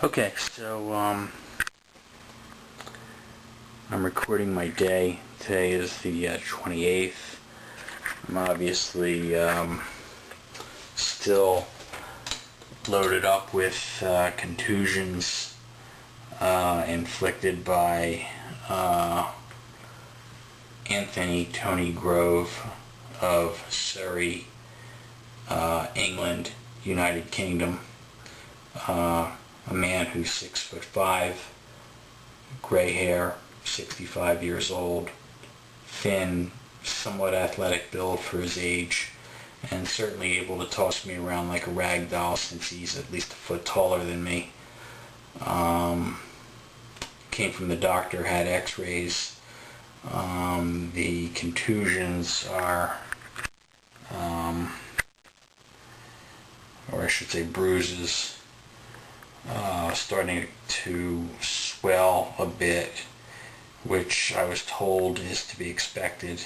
Okay, so I'm recording my day. Today is the 28th. I'm obviously still loaded up with contusions inflicted by Anthony Tony Grove of Surrey, England, United Kingdom. A man who's 6'5", gray hair, 65 years old, thin, somewhat athletic build for his age, and certainly able to toss me around like a rag doll since he's at least a foot taller than me. Came from the doctor, had x-rays. The contusions are, or I should say bruises, starting to swell a bit, which I was told is to be expected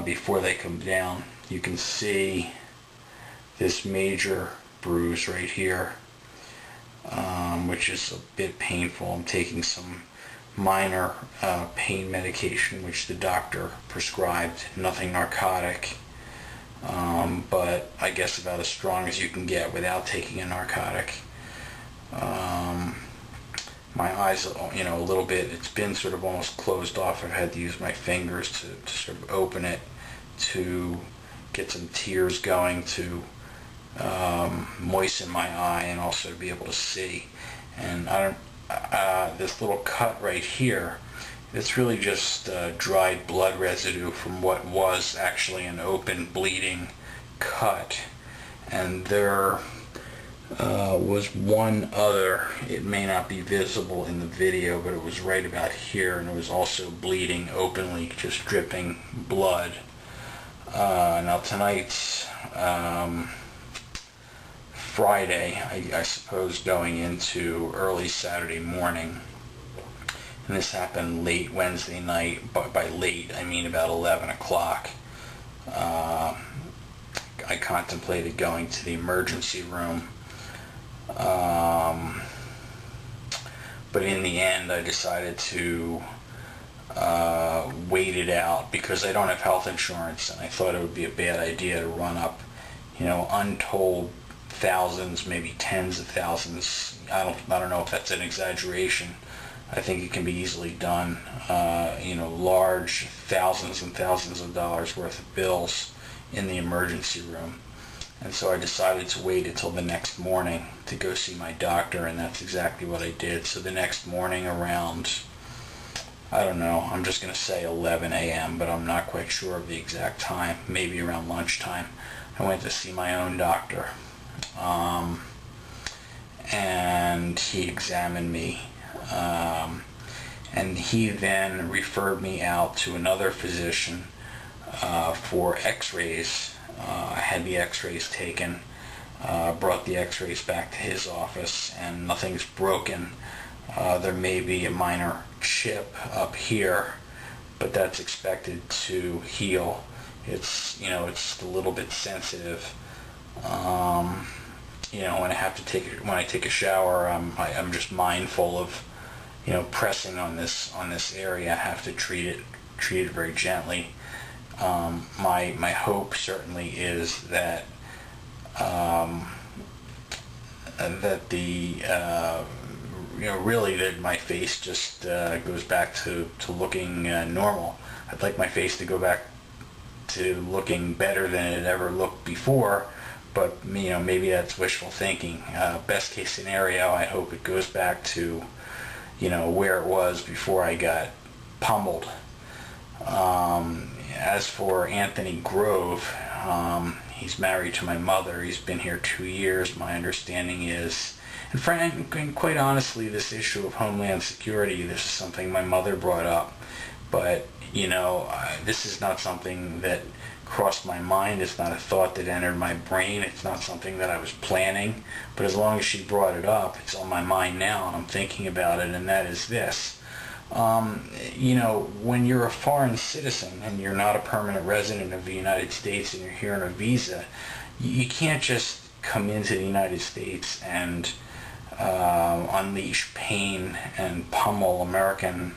before they come down. You can see this major bruise right here, which is a bit painful. I'm taking some minor pain medication which the doctor prescribed, nothing narcotic, but I guess about as strong as you can get without taking a narcotic. My eyes, a little bit, it's been sort of almost closed off. I've had to use my fingers to sort of open it, to get some tears going, to moisten my eye, and also to be able to see. And this little cut right here, it's really just dried blood residue from what was actually an open bleeding cut. And there was one other, it may not be visible in the video, but it was right about here, and it was also bleeding openly, just dripping blood. Now tonight's Friday, I suppose, going into early Saturday morning, and this happened late Wednesday night. By late, I mean about 11 o'clock. I contemplated going to the emergency room, but in the end I decided to wait it out because I don't have health insurance, and I thought it would be a bad idea to run up, untold thousands, maybe tens of thousands. I don't know if that's an exaggeration. I think it can be easily done. Large thousands and thousands of dollars worth of bills in the emergency room. And so I decided to wait until the next morning to go see my doctor, and that's exactly what I did. So the next morning around, I don't know, I'm just going to say 11 a.m., but I'm not quite sure of the exact time, maybe around lunchtime, I went to see my own doctor. And he examined me. And he then referred me out to another physician for x-rays. I had the x-rays taken, brought the x-rays back to his office, and nothing's broken. There may be a minor chip up here, but that's expected to heal. It's a little bit sensitive. When I take a shower, I'm just mindful of, pressing on this area. I have to treat it very gently. My hope certainly is that really that my face just goes back to looking normal. I'd like my face to go back to looking better than it ever looked before, but maybe that's wishful thinking. Best case scenario, I hope it goes back to where it was before I got pummeled. As for Anthony Grove, he's married to my mother. He's been here 2 years. My understanding is, and quite honestly, this issue of homeland security, this is something my mother brought up, but this is not something that crossed my mind. It's not a thought that entered my brain. It's not something that I was planning, but as long as she brought it up, it's on my mind now, and I'm thinking about it, and that is this. When you're a foreign citizen and you're not a permanent resident of the United States and you're here on a visa, you can't just come into the United States and unleash pain and pummel American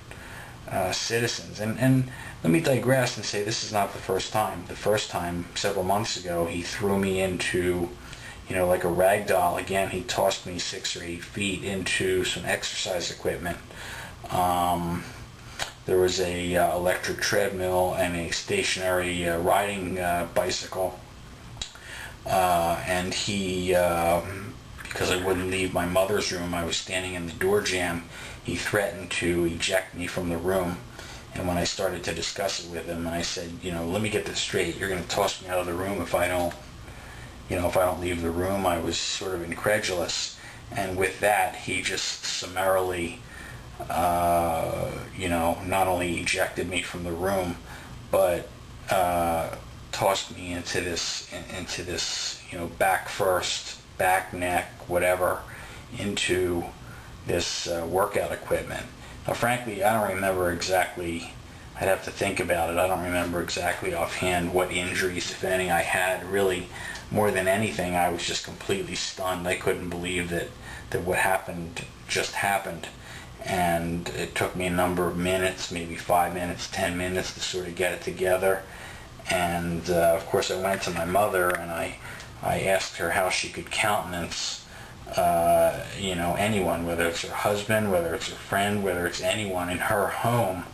citizens. And let me digress and say this is not the first time. The first time, several months ago, he threw me into, like a rag doll. Again, he tossed me 6 or 8 feet into some exercise equipment. There was a electric treadmill and a stationary riding bicycle. And he, because I wouldn't leave my mother's room, I was standing in the door jamb, he threatened to eject me from the room. And when I started to discuss it with him, I said, let me get this straight. You're going to toss me out of the room if I don't leave the room. I was sort of incredulous. And with that, he just summarily, not only ejected me from the room, but tossed me into this, back first, back, neck, whatever, into this workout equipment. Now, frankly, I don't remember exactly. I'd have to think about it. I don't remember exactly offhand what injuries, if any, I had. Really, more than anything, I was just completely stunned. I couldn't believe that what happened just happened. And it took me a number of minutes, maybe 5 minutes, 10 minutes to sort of get it together. And of course, I went to my mother and I asked her how she could countenance anyone, whether it's her husband, whether it's her friend, whether it's anyone in her home,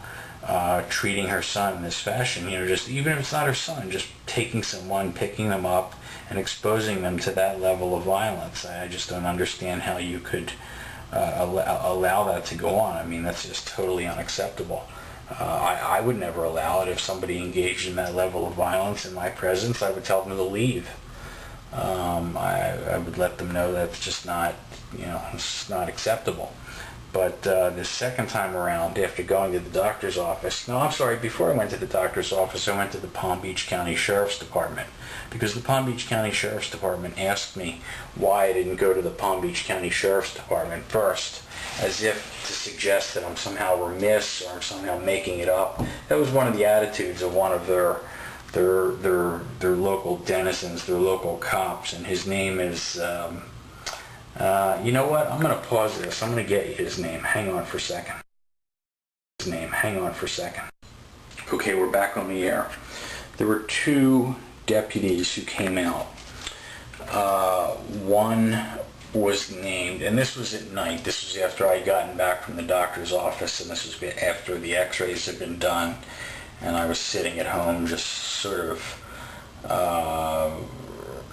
treating her son in this fashion. Just even if it's not her son, just taking someone, picking them up, and exposing them to that level of violence. I just don't understand how you could allow that to go on. I mean, that's just totally unacceptable. I would never allow it. If somebody engaged in that level of violence in my presence, I would tell them to leave. I would let them know that's just not, it's not acceptable. But the second time around, after going to the doctor's office, no, I'm sorry, before I went to the doctor's office, I went to the Palm Beach County Sheriff's Department, because the Palm Beach County Sheriff's Department asked me why I didn't go to the Palm Beach County Sheriff's Department first, as if to suggest that I'm somehow remiss or I'm somehow making it up. That was one of the attitudes of one of their local denizens, their local cops, and his name is, you know what, I'm going to pause this. I'm going to get you his name. Hang on for a second. Okay, we're back on the air. There were 2 deputies who came out. One was named, and this was at night. This was after I had gotten back from the doctor's office, and this was after the x-rays had been done, and I was sitting at home just sort of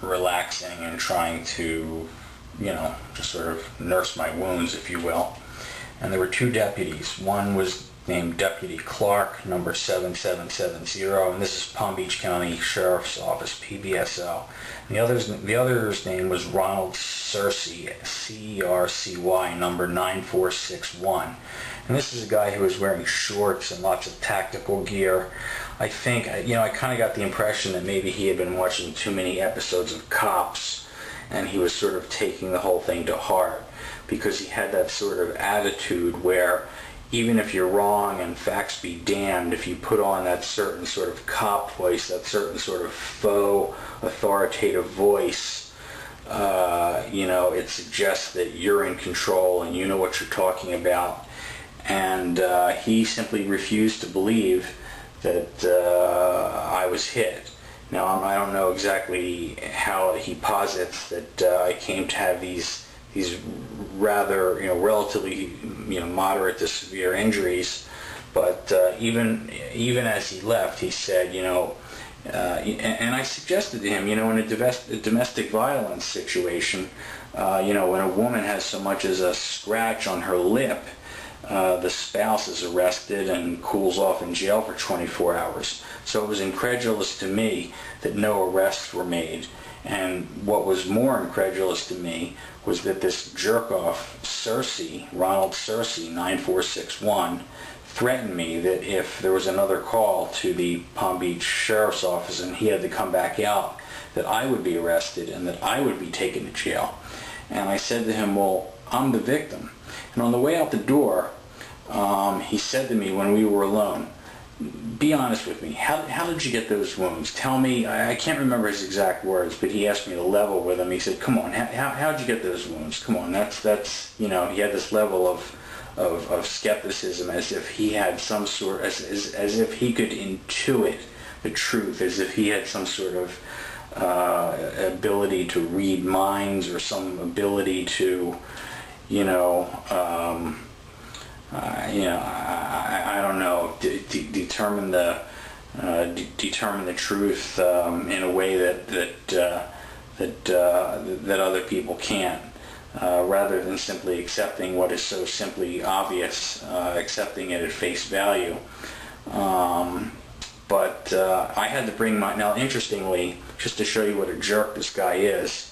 relaxing and trying to, just sort of nurse my wounds, if you will. And there were 2 deputies. One was named Deputy Clark, number 7770, and this is Palm Beach County Sheriff's Office, PBSO. And the other's name was Ronald Cercy, CERCY, number 9461. And this is a guy who was wearing shorts and lots of tactical gear. I think, I kind of got the impression that maybe he had been watching too many episodes of Cops, and he was sort of taking the whole thing to heart, because he had that sort of attitude where even if you're wrong and facts be damned, if you put on that certain sort of cop voice, that certain sort of faux authoritative voice, it suggests that you're in control and you know what you're talking about. And he simply refused to believe that I was hit. Now, I don't know exactly how he posits that I came to have these rather, relatively, moderate to severe injuries, but even as he left, he said, and I suggested to him, in a domestic violence situation, when a woman has so much as a scratch on her lip, the spouse is arrested and cools off in jail for 24 hours. So it was incredulous to me that no arrests were made. And what was more incredulous to me was that this jerk-off Cercy, Ronald Cercy, 9461, threatened me that if there was another call to the Palm Beach Sheriff's Office and he had to come back out, that I would be arrested and that I would be taken to jail. And I said to him, well, I'm the victim. And on the way out the door, he said to me when we were alone, be honest with me. How did you get those wounds? Tell me. I can't remember his exact words, but he asked me to level with him. He said, "Come on, how'd you get those wounds? Come on, that's you know." He had this level of skepticism, as if he had some sort, as if he could intuit the truth, as if he had some sort of ability to read minds, or some ability to, you know. I don't know, determine the truth in a way that other people can't, rather than simply accepting what is so simply obvious, accepting it at face value. But I had to bring now interestingly, just to show you what a jerk this guy is,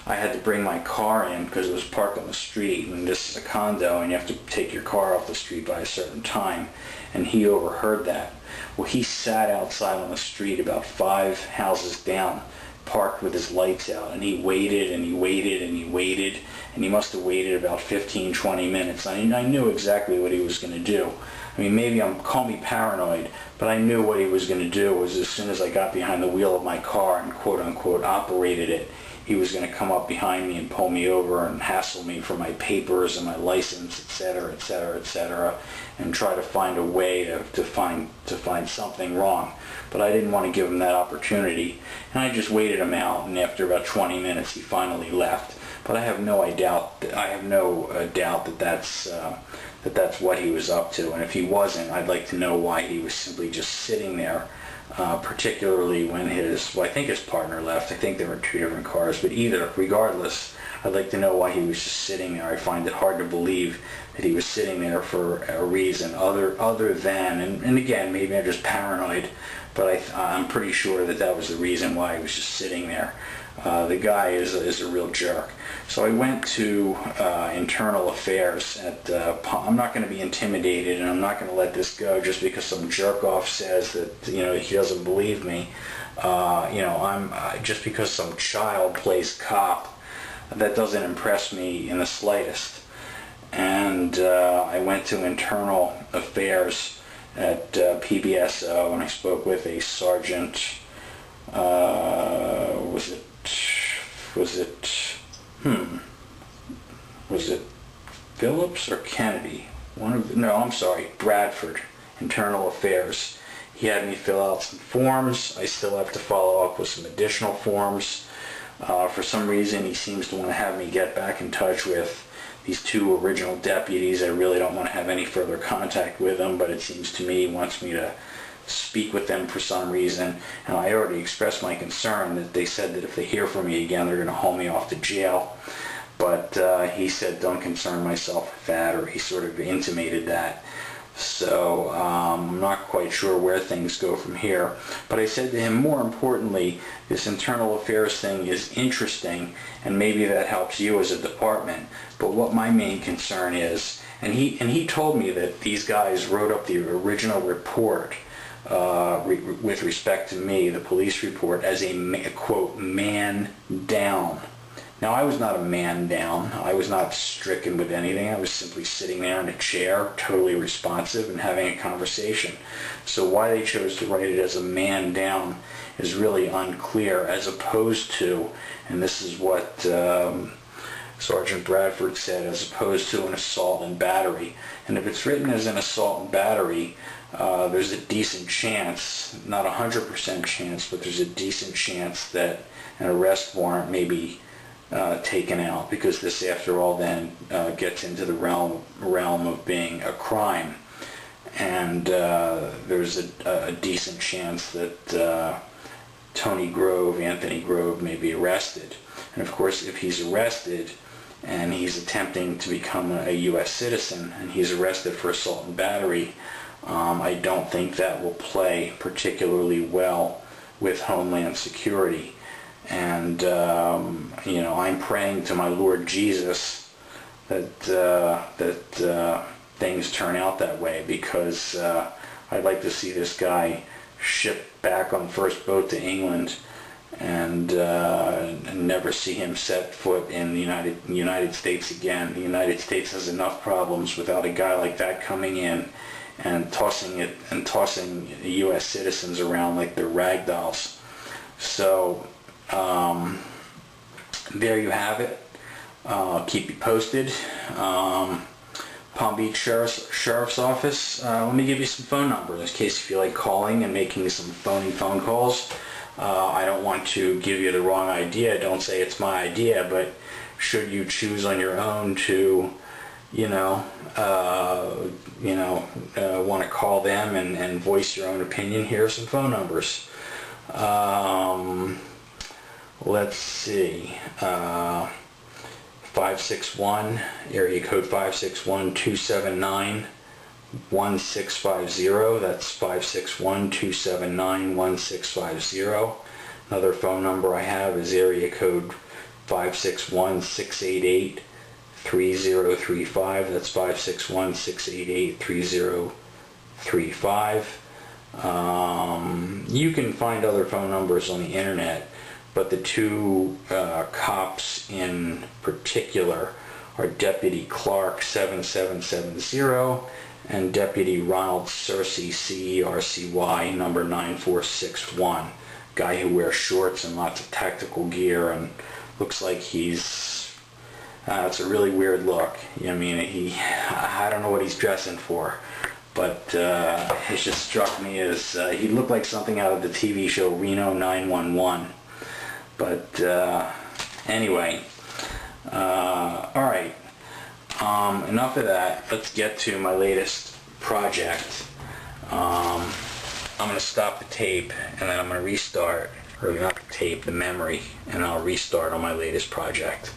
I had to bring my car in because it was parked on the street, and this is a condo, and you have to take your car off the street by a certain time, and he overheard that. Well, he sat outside on the street about 5 houses down, parked with his lights out, and he waited and he waited and he waited, and he must have waited about 15-20 minutes. I knew exactly what he was going to do. I mean, maybe call me paranoid, but I knew what he was going to do was, as soon as I got behind the wheel of my car and quote-unquote operated it, he was going to come up behind me and pull me over and hassle me for my papers and my license, etc., etc., etc., and try to find a way to find something wrong. But I didn't want to give him that opportunity, and I just waited him out. And after about 20 minutes, he finally left. But I have no doubt that that's what he was up to. And if he wasn't, I'd like to know why he was simply just sitting there. Particularly when I think his partner left. I think there were 2 different cars, but regardless, I'd like to know why he was just sitting there. I find it hard to believe that he was sitting there for a reason other than, and again, maybe I'm just paranoid, but I'm pretty sure that was the reason why he was just sitting there. The guy is a real jerk. So I went to internal affairs at I'm not going to be intimidated, and I'm not going to let this go just because some jerk off says that he doesn't believe me. I'm just because some child plays cop, that doesn't impress me in the slightest. And I went to internal affairs at PBSO, and I spoke with a sergeant. Was it Phillips or Kennedy? Bradford, Internal Affairs. He had me fill out some forms. I still have to follow up with some additional forms. For some reason, he seems to want to have me get back in touch with these 2 original deputies. I really don't want to have any further contact with them, but it seems to me he wants me to speak with them for some reason. And I already expressed my concern that they said that if they hear from me again, they're going to haul me off to jail. But he said, don't concern myself with that, or he sort of intimated that. So I'm not quite sure where things go from here. But I said to him, more importantly, this internal affairs thing is interesting, and maybe that helps you as a department. But what my main concern is, and he told me that these guys wrote up the original report with respect to me, the police report, as a quote, man down. Now, I was not a man down. I was not stricken with anything. I was simply sitting there in a chair, totally responsive, and having a conversation. So why they chose to write it as a man down is really unclear, as opposed to, and this is what Sergeant Bradford said, as opposed to an assault and battery. And if it's written as an assault and battery, there's a decent chance, not 100% chance, but there's a decent chance that an arrest warrant may be taken out, because this, after all, then gets into the realm of being a crime. And there's a decent chance that Anthony Grove may be arrested. And of course, if he's arrested and he's attempting to become a U.S. citizen, and he's arrested for assault and battery, I don't think that will play particularly well with Homeland Security. And I'm praying to my Lord Jesus that things turn out that way, because I'd like to see this guy shipped back on the first boat to England, and never see him set foot in the United States again. The United States has enough problems without a guy like that coming in and tossing U.S. citizens around like they're rag dolls. So there you have it. Keep you posted. Palm Beach Sheriff's Office. Let me give you some phone numbers in case you feel like calling and making some phone calls. I don't want to give you the wrong idea. Don't say it's my idea, but should you choose on your own to, want to call them and voice your own opinion, here are some phone numbers. Let's see. 561, area code 561-279-1650. That's 561-279-1650. Another phone number I have is area code 561-688-3035. That's 561-688-3035. You can find other phone numbers on the internet, but the two cops in particular are Deputy Clark 7770 and Deputy Ronald Cercy, CERCY, number 9461. Guy who wears shorts and lots of tactical gear and looks like he's it's a really weird look. I mean, I don't know what he's dressing for, but it just struck me as he looked like something out of the TV show Reno 911. But anyway, all right, enough of that. Let's get to my latest project. I'm going to stop the tape and then I'm going to restart, or not the tape, the memory, and I'll restart on my latest project.